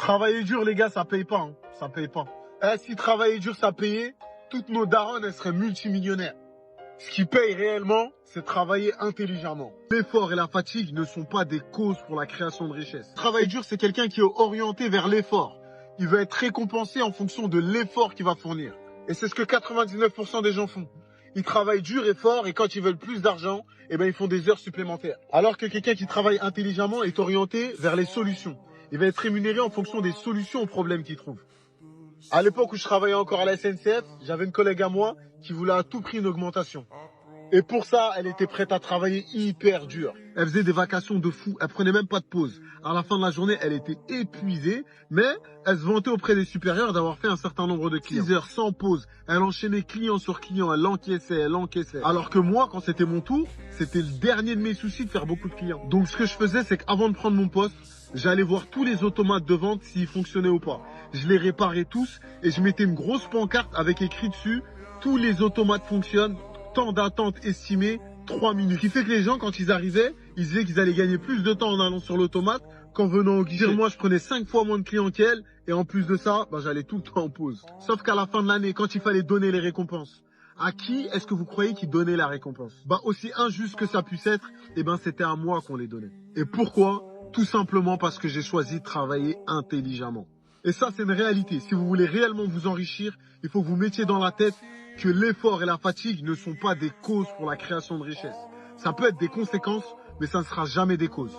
Travailler dur, les gars, ça paye pas. Hein. Ça paye pas. Si travailler dur, ça payait, toutes nos darons, elles seraient multimillionnaires. Ce qui paye réellement, c'est travailler intelligemment. L'effort et la fatigue ne sont pas des causes pour la création de richesse. Travailler dur, c'est quelqu'un qui est orienté vers l'effort. Il va être récompensé en fonction de l'effort qu'il va fournir. Et c'est ce que 99% des gens font. Ils travaillent dur et fort et quand ils veulent plus d'argent, eh ben, ils font des heures supplémentaires. Alors que quelqu'un qui travaille intelligemment est orienté vers les solutions. Il va être rémunéré en fonction des solutions aux problèmes qu'il trouve. À l'époque où je travaillais encore à la SNCF, j'avais une collègue à moi qui voulait à tout prix une augmentation. Et pour ça, elle était prête à travailler hyper dur. Elle faisait des vacations de fou, elle prenait même pas de pause. À la fin de la journée, elle était épuisée, mais elle se vantait auprès des supérieurs d'avoir fait un certain nombre de clients. 6 heures sans pause, elle enchaînait client sur client, elle encaissait. Alors que moi, quand c'était mon tour, c'était le dernier de mes soucis de faire beaucoup de clients. Donc ce que je faisais, c'est qu'avant de prendre mon poste, j'allais voir tous les automates de vente s'ils fonctionnaient ou pas. Je les réparais tous et je mettais une grosse pancarte avec écrit dessus « Tous les automates fonctionnent, temps d'attente estimé, 3 minutes ». Ce qui fait que les gens, quand ils arrivaient, ils disaient qu'ils allaient gagner plus de temps en allant sur l'automate qu'en venant au guichet. Moi, je prenais 5 fois moins de clients qu'elle et en plus de ça, j'allais tout le temps en pause. Sauf qu'à la fin de l'année, quand il fallait donner les récompenses, à qui est-ce que vous croyez qu'ils donnaient la récompense? Aussi injuste que ça puisse être, c'était à moi qu'on les donnait. Et pourquoi? Tout simplement parce que j'ai choisi de travailler intelligemment. Et ça, c'est une réalité. Si vous voulez réellement vous enrichir, il faut que vous mettiez dans la tête que l'effort et la fatigue ne sont pas des causes pour la création de richesse. Ça peut être des conséquences, mais ça ne sera jamais des causes.